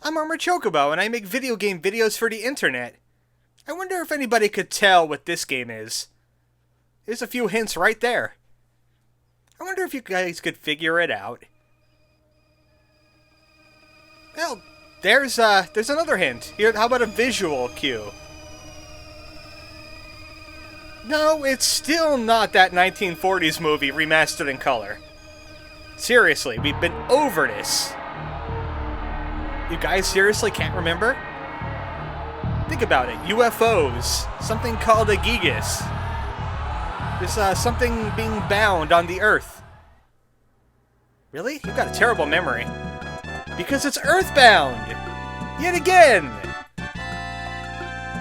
I'm ArmoredChocobo, and I make video game videos for the internet. I wonder if anybody could tell what this game is. There's a few hints right there. I wonder if you guys could figure it out. Well, there's another hint. Here, how about a visual cue? No, it's still not that 1940s movie remastered in color. Seriously, we've been over this. You guys seriously can't remember? Think about it. UFOs. Something called a Giygas. There's something being bound on the Earth. Really? You've got a terrible memory. Because it's Earthbound! Yet again!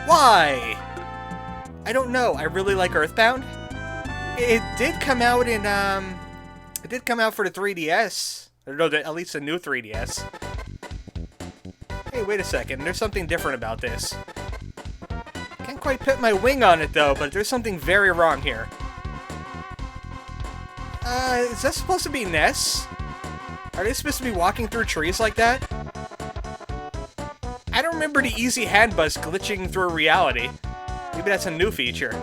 Why? I don't know. I really like Earthbound. It did come out in, It did come out for the 3DS. Or no, at least the new 3DS. Hey, wait a second. There's something different about this. Can't quite put my wing on it, though, but there's something very wrong here. Is that supposed to be Ness? Are they supposed to be walking through trees like that? I don't remember the easy hand buzz glitching through reality. Maybe that's a new feature.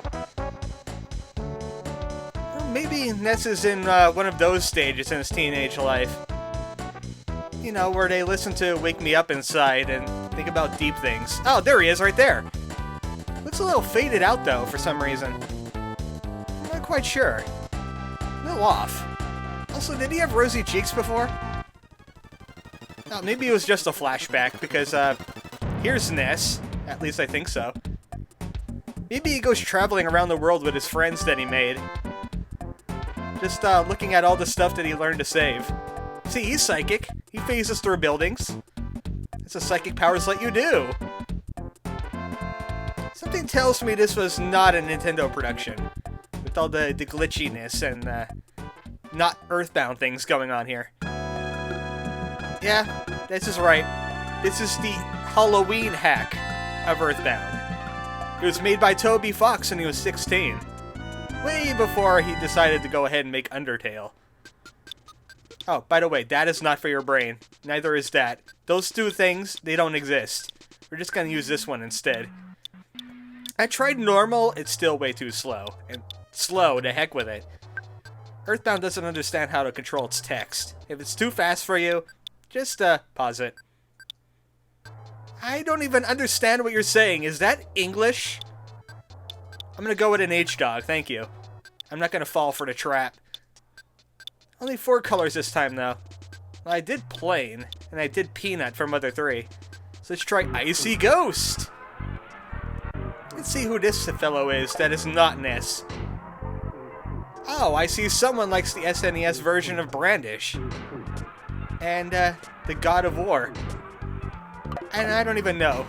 Well, maybe Ness is in one of those stages in his teenage life. You know, where they listen to Wake Me Up Inside and think about deep things. Oh, there he is right there. Looks a little faded out, though, for some reason. I'm not quite sure. A little off. Also, did he have rosy cheeks before? Oh, maybe it was just a flashback, because, here's Ness. At least I think so. Maybe he goes traveling around the world with his friends that he made. Just, looking at all the stuff that he learned to save. See, he's psychic. He phases through buildings. That's what psychic powers let you do. Something tells me this was not a Nintendo production. With all the glitchiness and, not Earthbound things going on here. Yeah, this is right. This is the Halloween hack of Earthbound. It was made by Toby Fox when he was 16. Way before he decided to go ahead and make Undertale. Oh, by the way, that is not for your brain. Neither is that. Those two things, they don't exist. We're just gonna use this one instead. I tried normal, it's still way too slow. And slow, to heck with it. Earthbound doesn't understand how to control its text. If it's too fast for you, just, pause it. I don't even understand what you're saying. Is that English? I'm gonna go with an H-dog, thank you. I'm not gonna fall for the trap. Only 4 colors this time, though. Well, I did plain, and I did peanut for Mother 3. So let's try Icy Ghost! Let's see who this fellow is that is not Ness. Oh, I see someone likes the SNES version of Brandish. And, the God of War. And I don't even know.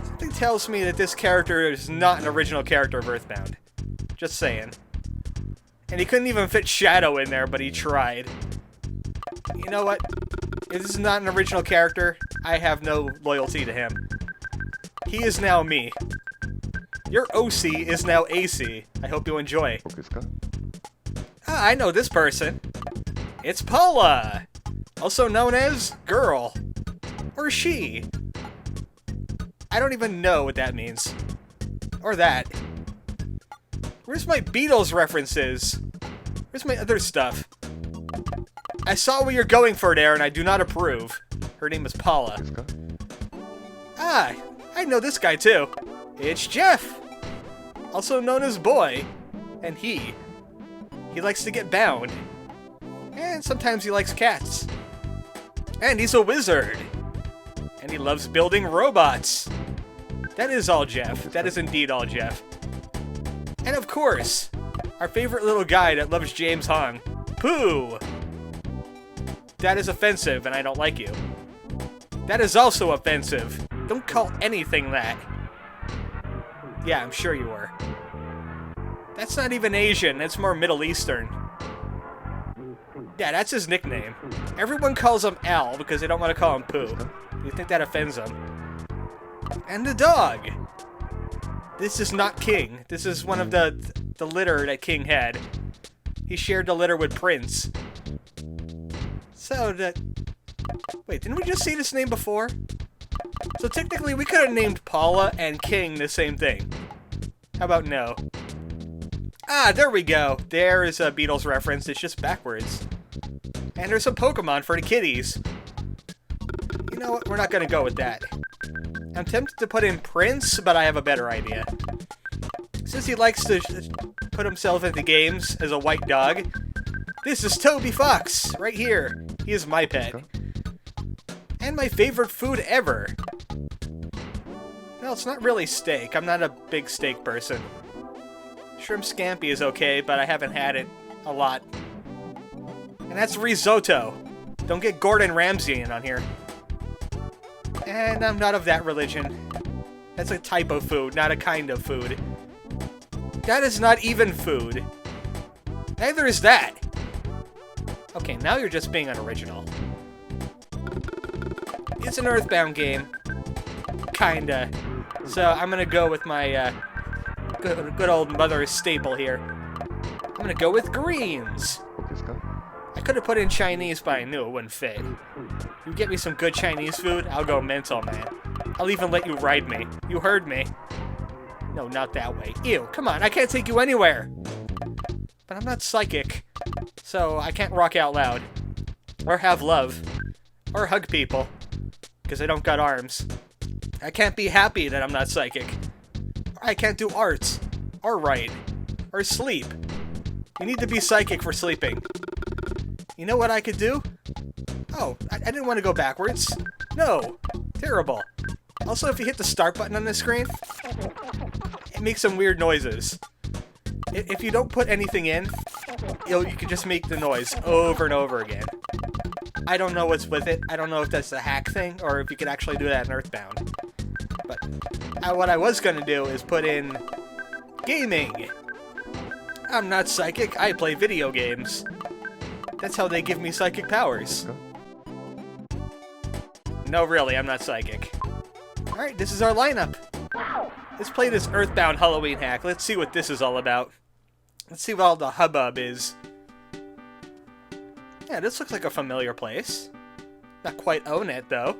Something tells me that this character is not an original character of Earthbound. Just saying. And he couldn't even fit Shadow in there, but he tried. You know what? If this is not an original character, I have no loyalty to him. He is now me. Your OC is now AC. I hope you enjoy. Ah, I know this person. It's Paula! Also known as Girl. Or She. I don't even know what that means. Or that. Where's my Beatles references? Where's my other stuff? I saw what you're going for there, and I do not approve. Her name is Paula. Ah, I know this guy too. It's Jeff! Also known as Boy. And he likes to get bound. And sometimes he likes cats. And he's a wizard. And he loves building robots. That is all Jeff. That is indeed all Jeff. And of course, our favorite little guy that loves James Hong, Pooh. That is offensive, and I don't like you. That is also offensive. Don't call anything that. Yeah, I'm sure you were. That's not even Asian, that's more Middle Eastern. Yeah, that's his nickname. Everyone calls him Al because they don't want to call him Pooh. You think that offends him. And the dog. This is not King. This is one of the litter that King had. He shared the litter with Prince. So, Wait, didn't we just see this name before? So technically, we could have named Paula and King the same thing. How about no? Ah, there we go. There is a Beatles reference. It's just backwards. And there's some Pokemon for the kiddies. You know what? We're not going to go with that. I'm tempted to put in Prince, but I have a better idea. Since he likes to put himself into games as a white dog, this is Toby Fox, right here. He is my pet. And my favorite food ever. Well, it's not really steak. I'm not a big steak person. Shrimp scampi is okay, but I haven't had it a lot. And that's risotto. Don't get Gordon Ramsay in on here. And I'm not of that religion. That's a type of food, not a kind of food. That is not even food. Neither is that. Okay, now you're just being unoriginal. It's an Earthbound game. Kinda. So I'm gonna go with my good old mother's staple here. I'm gonna go with greens. I could have put in Chinese, but I knew it wouldn't fit. You get me some good Chinese food, I'll go mental, man. I'll even let you ride me. You heard me. No, not that way. Ew, come on, I can't take you anywhere. But I'm not psychic, so I can't rock out loud. Or have love. Or hug people. Because I don't got arms. I can't be happy that I'm not psychic. I can't do arts. Or write. Or sleep. You need to be psychic for sleeping. You know what I could do? Oh, I didn't want to go backwards. No. Terrible. Also, if you hit the start button on the screen, it makes some weird noises. If you don't put anything in, you can just make the noise over and over again. I don't know what's with it. I don't know if that's a hack thing, or if you could actually do that in Earthbound. But what I was going to do is put in gaming. I'm not psychic. I play video games. That's how they give me psychic powers. No, really, I'm not psychic. Alright, this is our lineup. Let's play this Earthbound Halloween Hack. Let's see what this is all about. Let's see what all the hubbub is. Yeah, this looks like a familiar place. Not quite own it, though.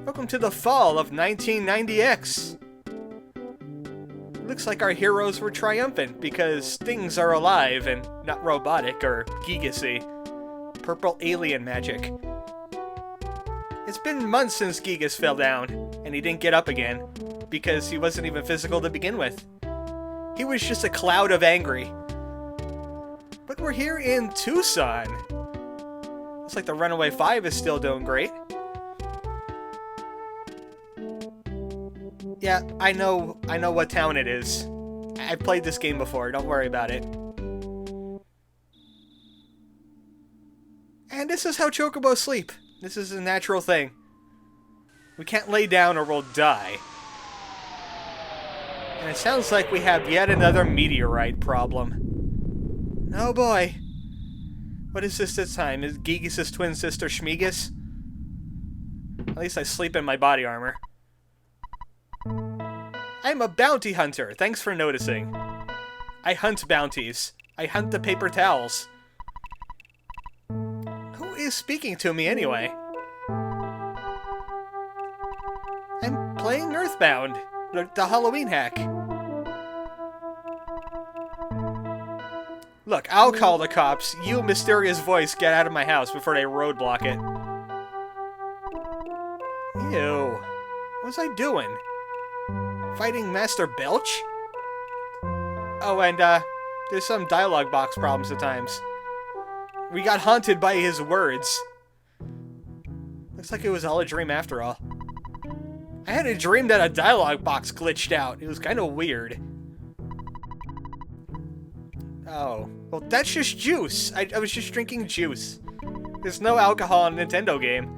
Welcome to the fall of 1990X. Looks like our heroes were triumphant because things are alive and not robotic or Giygas-y. Purple alien magic. It's been months since Giygas fell down, and he didn't get up again, because he wasn't even physical to begin with. He was just a cloud of angry. But we're here in Tucson. Looks like the Runaway 5 is still doing great. Yeah, I know what town it is. I've played this game before, don't worry about it. And this is how chocobos sleep. This is a natural thing. We can't lay down or we'll die. And it sounds like we have yet another meteorite problem. Oh boy. What is this time? Is Giygas' twin sister Shmigas? At least I sleep in my body armor. I'm a bounty hunter. Thanks for noticing. I hunt bounties. I hunt the paper towels. Who is speaking to me anyway? I'm playing Earthbound, the Halloween hack. Look, I'll call the cops. You, mysterious voice, get out of my house before they roadblock it. Ew. What was I doing? Fighting Master Belch? Oh, and, there's some dialogue box problems at times. We got haunted by his words. Looks like it was all a dream after all. I had a dream that a dialogue box glitched out. It was kind of weird. Oh. Well, that's just juice. I was just drinking juice. There's no alcohol in a Nintendo game.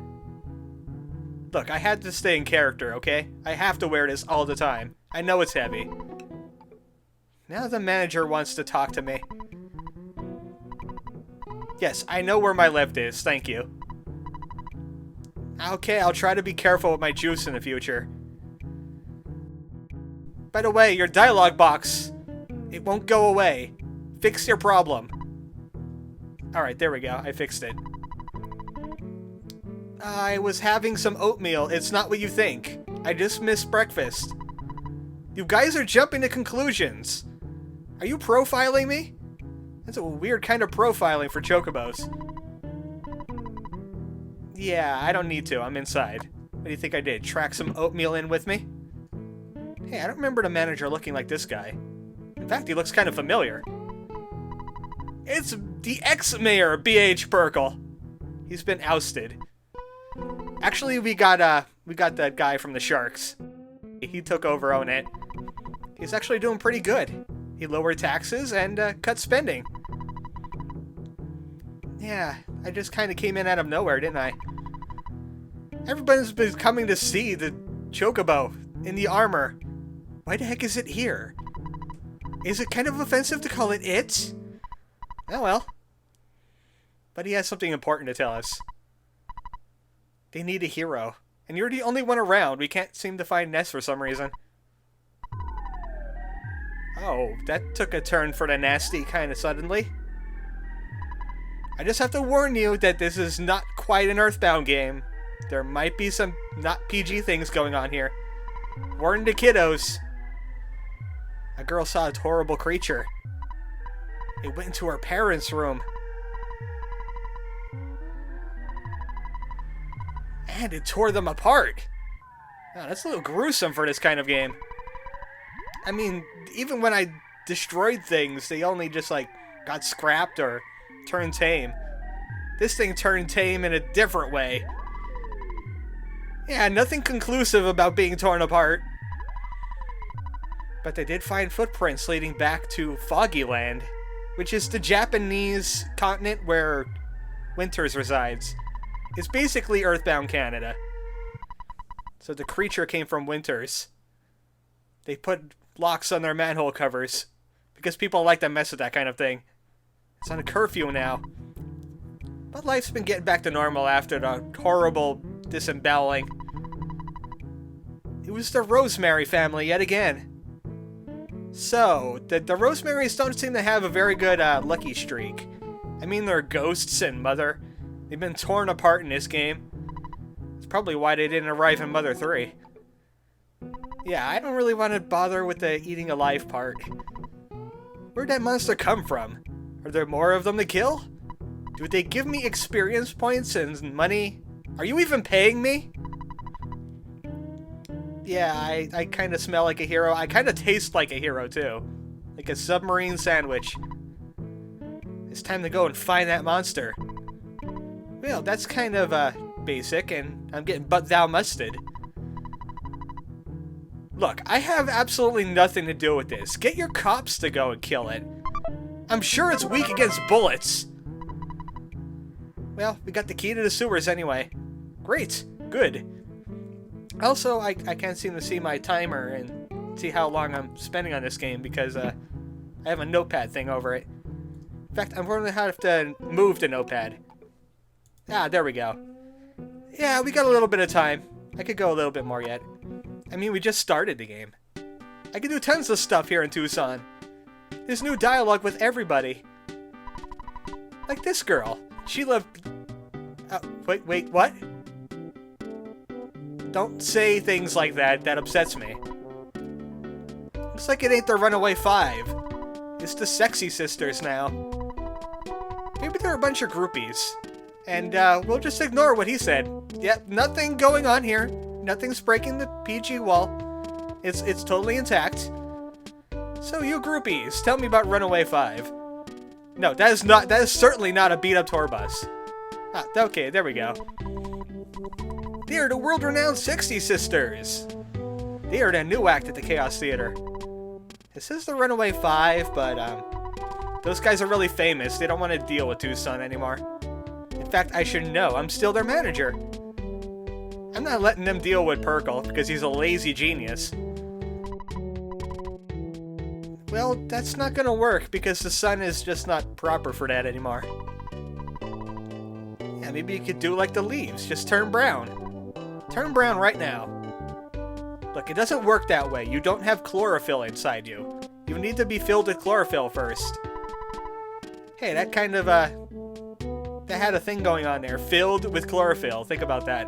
Look, I had to stay in character, okay? I have to wear this all the time. I know it's heavy. Now the manager wants to talk to me. Yes, I know where my left is, thank you. Okay, I'll try to be careful with my juice in the future. By the way, your dialogue box, it won't go away. Fix your problem. Alright, there we go, I fixed it. I was having some oatmeal. It's not what you think. I just missed breakfast. You guys are jumping to conclusions. Are you profiling me? That's a weird kind of profiling for chocobos. Yeah, I don't need to. I'm inside. What do you think I did? Track some oatmeal in with me? Hey, I don't remember the manager looking like this guy. In fact, he looks kind of familiar. It's the ex-mayor, B.H. Perkle. He's been ousted. Actually, we got that guy from the Sharks. He took over on it. He's actually doing pretty good. He lowered taxes and cut spending. Yeah, I just kind of came in out of nowhere, didn't I? Everybody's been coming to see the chocobo in the armor. Why the heck is it here? Is it kind of offensive to call it it? Oh well. But he has something important to tell us. They need a hero. And you're the only one around. We can't seem to find Ness for some reason. Oh, that took a turn for the nasty kind of suddenly. I just have to warn you that this is not quite an Earthbound game. There might be some not PG things going on here. Warn the kiddos. A girl saw a horrible creature. It went into her parents' room. And it tore them apart. Oh, that's a little gruesome for this kind of game. I mean, even when I destroyed things, they only just, like, got scrapped or turned tame. This thing turned tame in a different way. Yeah, nothing conclusive about being torn apart. But they did find footprints leading back to Foggy Land, which is the Japanese continent where Winters resides. It's basically Earthbound Canada. So the creature came from Winters. They put locks on their manhole covers because people like to mess with that kind of thing. It's on a curfew now. But life's been getting back to normal after the horrible disemboweling. It was the Rosemary family yet again. So, the Rosemarys don't seem to have a very good lucky streak. I mean, they're ghosts and Mother. They've been torn apart in this game. It's probably why they didn't arrive in Mother 3. Yeah, I don't really want to bother with the eating alive part. Where'd that monster come from? Are there more of them to kill? Do they give me experience points and money? Are you even paying me? Yeah, I kind of smell like a hero. I kind of taste like a hero, too. Like a submarine sandwich. It's time to go and find that monster. Well, that's kind of, basic, and I'm getting butt thou musted. Look, I have absolutely nothing to do with this. Get your cops to go and kill it. I'm sure it's weak against bullets. Well, we got the key to the sewers anyway. Great. Good. Also, I can't seem to see my timer and see how long I'm spending on this game because I have a notepad thing over it. In fact, I'm going to have to move the notepad. Ah, there we go. Yeah, we got a little bit of time. I could go a little bit more yet. I mean, we just started the game. I can do tons of stuff here in Tucson. There's new dialogue with everybody. Like this girl. She lived... wait, what? Don't say things like that. That upsets me. Looks like it ain't the Runaway 5. It's the Sexy Sisters now. Maybe they're a bunch of groupies. And we'll just ignore what he said. Yep, nothing going on here. Nothing's breaking the PG wall. It's totally intact. So you groupies, tell me about Runaway 5. No, that is certainly not a beat-up tour bus. Ah, okay, there we go. They are the world-renowned Sexy Sisters. They are the new act at the Chaos Theater. This is the Runaway 5, but those guys are really famous. They don't want to deal with Tucson anymore. In fact, I should know. I'm still their manager. I'm not letting them deal with Perkle because he's a lazy genius. Well, that's not gonna work because the sun is just not proper for that anymore. Yeah, maybe you could do like the leaves. Just turn brown. Turn brown right now. Look, it doesn't work that way. You don't have chlorophyll inside you. You need to be filled with chlorophyll first. Hey, that that had a thing going on there, filled with chlorophyll. Think about that.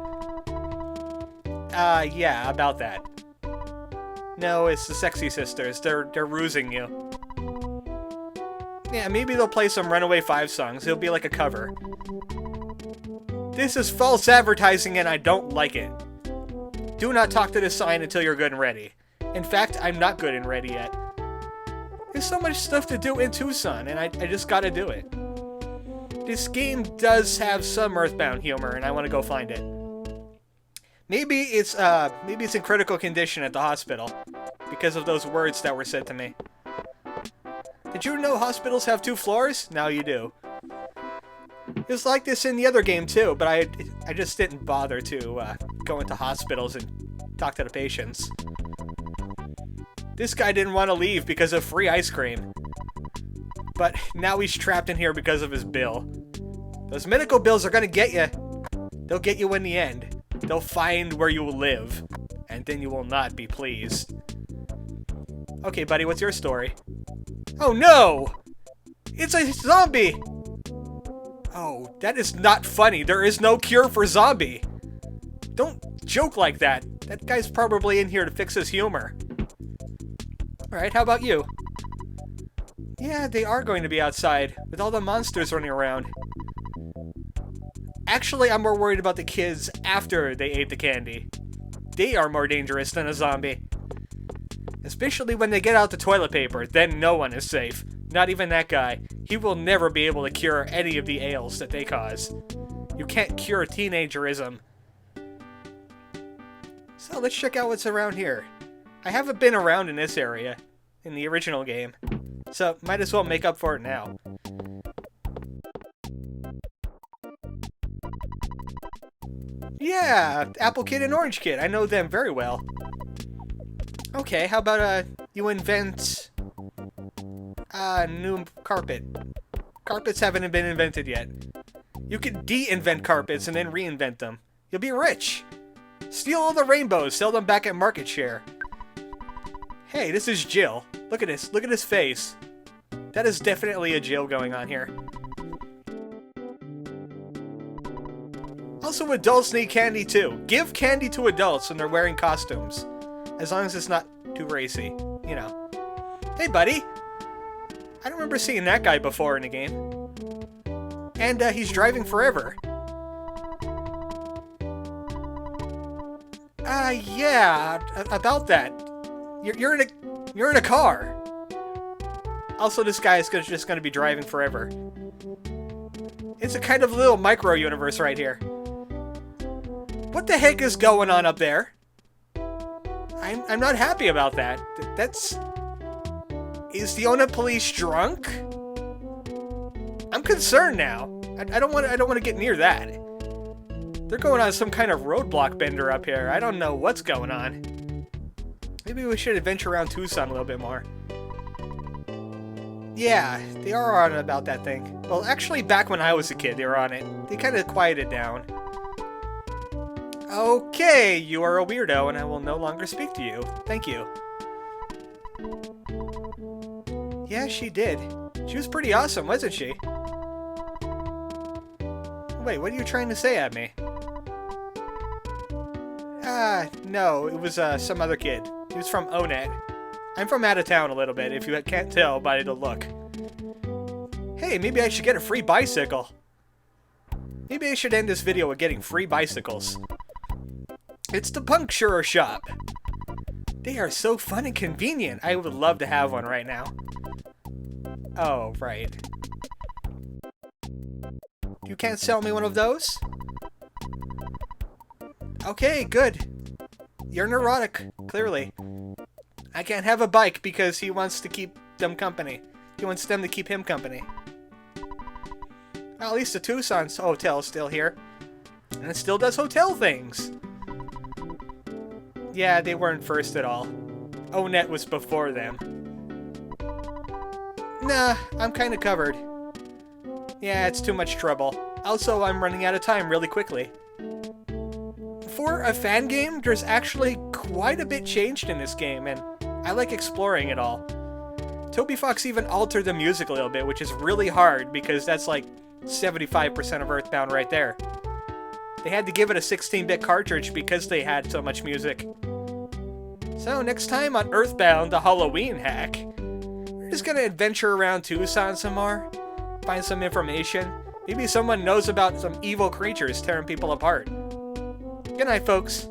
Yeah, about that. No, it's the Sexy Sisters. They're rusing you. Yeah, maybe they'll play some Runaway 5 songs. It'll be like a cover. This is false advertising and I don't like it. Do not talk to this sign until you're good and ready. In fact, I'm not good and ready yet. There's so much stuff to do in Tucson, and I just gotta do it. This game does have some Earthbound humor, and I want to go find it. Maybe it's in critical condition at the hospital because of those words that were said to me. Did you know hospitals have 2 floors? Now you do. It was like this in the other game too, but I just didn't bother to go into hospitals and talk to the patients. This guy didn't want to leave because of free ice cream. But now he's trapped in here because of his bill. Those medical bills are gonna get you. They'll get you in the end. They'll find where you live, and then you will not be pleased. Okay, buddy, what's your story? Oh no! It's a zombie! Oh, that is not funny. There is no cure for zombie. Don't joke like that. That guy's probably in here to fix his humor. Alright, how about you? Yeah, they are going to be outside, with all the monsters running around. Actually, I'm more worried about the kids after they ate the candy. They are more dangerous than a zombie. Especially when they get out the toilet paper, then no one is safe. Not even that guy. He will never be able to cure any of the ails that they cause. You can't cure teenagerism. So let's check out what's around here. I haven't been around in this area, in the original game, so might as well make up for it now. Yeah, Apple Kid and Orange Kid, I know them very well. Okay, how about you invent a new carpet? Carpets haven't been invented yet. You could de-invent carpets and then reinvent them. You'll be rich. Steal all the rainbows, sell them back at market share. Hey, this is Jill. Look at this. Look at his face. That is definitely a Jill going on here. Also, adults need candy too. Give candy to adults when they're wearing costumes. As long as it's not too racy, you know. Hey, buddy. I don't remember seeing that guy before in the game. And he's driving forever. Yeah, about that. You're in a car. Also, this guy is just gonna be driving forever. It's a kind of little micro universe right here. What the heck is going on up there? I'm not happy about that. Is the Ona police drunk? I'm concerned now. I don't want to get near that. They're going on some kind of roadblock bender up here. I don't know what's going on. Maybe we should adventure around Tucson a little bit more. Yeah, they are on about that thing. Well, actually, back when I was a kid, they were on it. They kind of quieted down. Okay, you are a weirdo, and I will no longer speak to you. Thank you. Yeah, she did. She was pretty awesome, wasn't she? Wait, what are you trying to say at me? No, it was some other kid. He was from ONET. I'm from out of town a little bit, if you can't tell by the look. Hey, maybe I should get a free bicycle. Maybe I should end this video with getting free bicycles. It's the Puncturer Shop. They are so fun and convenient. I would love to have one right now. Oh, right. You can't sell me one of those? Okay, good. You're neurotic, clearly. I can't have a bike because he wants to keep them company. He wants them to keep him company. Well, at least the Tucson hotel is still here. And it still does hotel things. Yeah, they weren't first at all. ONET was before them. Nah, I'm kinda covered. Yeah, it's too much trouble. Also, I'm running out of time really quickly. For a fan game, there's actually quite a bit changed in this game, and I like exploring it all. Toby Fox even altered the music a little bit, which is really hard because that's like 75% of Earthbound right there. They had to give it a 16-bit cartridge because they had so much music. So next time on Earthbound, the Halloween Hack, we're just gonna adventure around Tucson some more, find some information. Maybe someone knows about some evil creatures tearing people apart. Good night, folks.